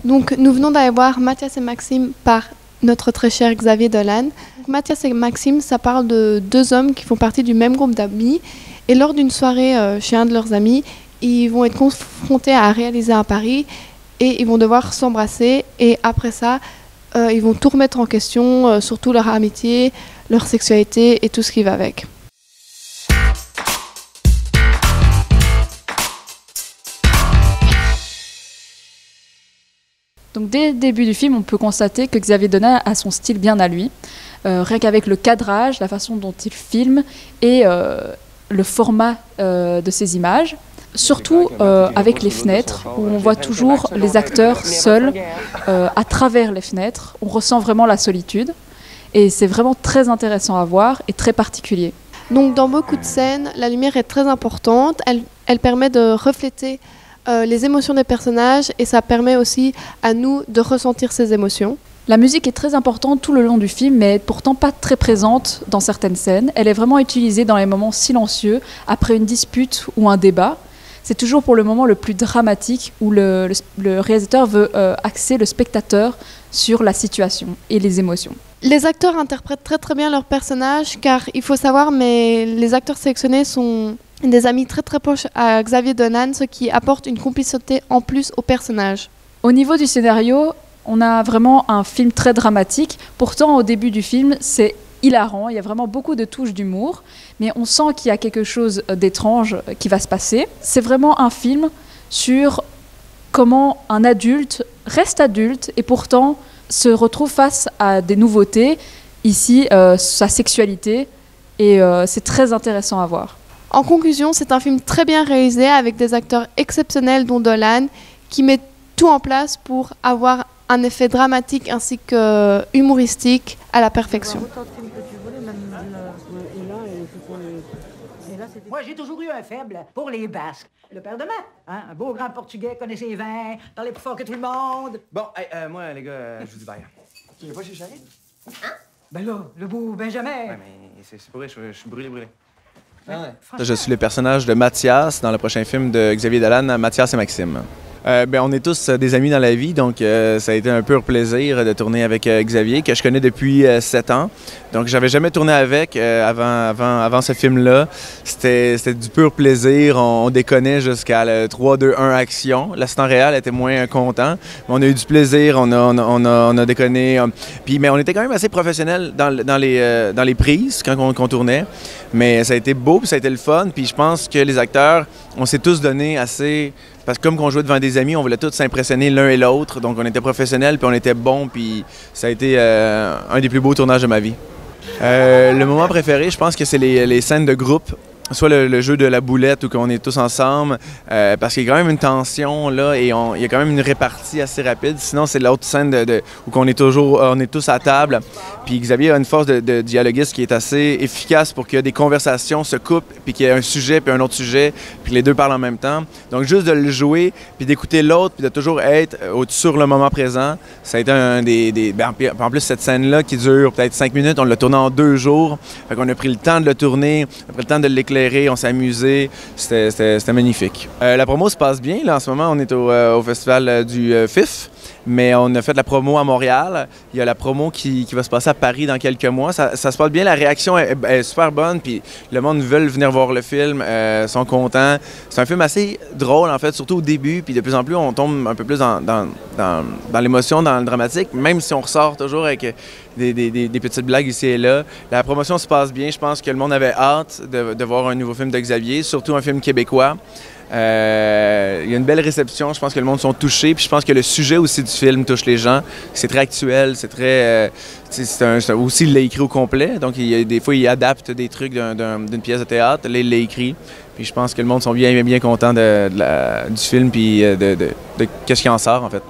Donc, nous venons d'aller voir Mathias et Maxime par notre très cher Xavier Dolan. Mathias et Maxime, ça parle de deux hommes qui font partie du même groupe d'amis. Et lors d'une soirée chez un de leurs amis, ils vont être confrontés à réaliser un pari et ils vont devoir s'embrasser. Et après ça, ils vont tout remettre en question, surtout leur amitié, leur sexualité et tout ce qui va avec. Donc dès le début du film, on peut constater que Xavier Dolan a son style bien à lui. Rien qu'avec le cadrage, la façon dont il filme et le format de ses images. Surtout avec les fenêtres, où on voit toujours les acteurs seuls à travers les fenêtres. On ressent vraiment la solitude. Et c'est vraiment très intéressant à voir et très particulier. Donc dans beaucoup de scènes, la lumière est très importante. Elle permet de refléter les émotions des personnages et ça permet aussi à nous de ressentir ces émotions. La musique est très importante tout le long du film, mais pourtant pas très présente dans certaines scènes. Elle est vraiment utilisée dans les moments silencieux, après une dispute ou un débat. C'est toujours pour le moment le plus dramatique où le réalisateur veut axer le spectateur sur la situation et les émotions. Les acteurs interprètent très très bien leurs personnages car il faut savoir, mais les acteurs sélectionnés sont des amis très très proches à Xavier Dolan, ce qui apporte une complicité en plus aux personnages. Au niveau du scénario, on a vraiment un film très dramatique. Pourtant, au début du film, c'est hilarant. Il y a vraiment beaucoup de touches d'humour, mais on sent qu'il y a quelque chose d'étrange qui va se passer. C'est vraiment un film sur comment un adulte reste adulte et pourtant se retrouve face à des nouveautés, ici sa sexualité, et c'est très intéressant à voir. En conclusion, c'est un film très bien réalisé avec des acteurs exceptionnels dont Dolan qui met tout en place pour avoir un effet dramatique ainsi que humoristique à la perfection. Moi, j'ai toujours eu un faible pour les Basques. Le père de Matt, hein? Un beau grand Portugais, connaît ses vins, parlait plus fort que tout le monde. Bon, hey, moi, les gars, je vous dis bye. Tu viens pas chez Charlie? Hein? Ben là, le beau Benjamin. Ouais, mais c'est pour vrai, je suis brûlé. Ah ouais. Je suis le personnage de Mathias dans le prochain film de Xavier Dolan, Mathias et Maxime. On est tous des amis dans la vie, donc ça a été un pur plaisir de tourner avec Xavier, que je connais depuis 7 ans. Donc j'avais jamais tourné avec avant ce film-là. C'était du pur plaisir. On déconnait jusqu'à le 3, 2, 1 action. L'assistant réel était moins content. Mais on a eu du plaisir, on a déconné. Mais on était quand même assez professionnels dans les prises quand on tournait. Mais ça a été beau, puis ça a été le fun. Puis je pense que les acteurs, on s'est tous donné assez... Parce que comme on jouait devant des amis, on voulait tous s'impressionner l'un et l'autre. Donc on était professionnels, puis on était bons, puis ça a été un des plus beaux tournages de ma vie. Le moment préféré, je pense que c'est les scènes de groupe. Soit le jeu de la boulette où on est tous ensemble, parce qu'il y a quand même une tension là et il y a quand même une répartie assez rapide. Sinon, c'est l'autre scène où on est tous à table. Puis Xavier a une force de dialoguiste qui est assez efficace pour que des conversations se coupent, puis qu'il y ait un sujet puis un autre sujet, puis que les deux parlent en même temps. Donc juste de le jouer, puis d'écouter l'autre, puis de toujours être sur le moment présent, ça a été un des en plus, cette scène-là qui dure peut-être 5 minutes, on l'a tournée en 2 jours. Fait qu'on a pris le temps de le tourner, on a pris le temps de l'éclairer. On s'est amusé, c'était magnifique. La promo se passe bien, là en ce moment on est au festival du FIF, mais on a fait de la promo à Montréal. Il y a la promo qui va se passer à Paris dans quelques mois. Ça se passe bien, la réaction est super bonne, puis le monde veut venir voir le film, sont contents. C'est un film assez drôle en fait, surtout au début, puis de plus en plus on tombe un peu plus dans l'émotion, dans le dramatique, même si on ressort toujours avec des petites blagues ici et là. La promotion se passe bien, je pense que le monde avait hâte de voir un nouveau film de Xavier, surtout un film québécois. Il y a une belle réception, je pense que le monde sont touchés, puis je pense que le sujet aussi du film touche les gens. C'est très actuel, c'est très... aussi, il l'a écrit au complet, donc des fois, il adapte des trucs d'une pièce de théâtre, là, il l'a écrit. Puis je pense que le monde sont bien contents du film, puis de qu'est-ce qui en sort, en fait.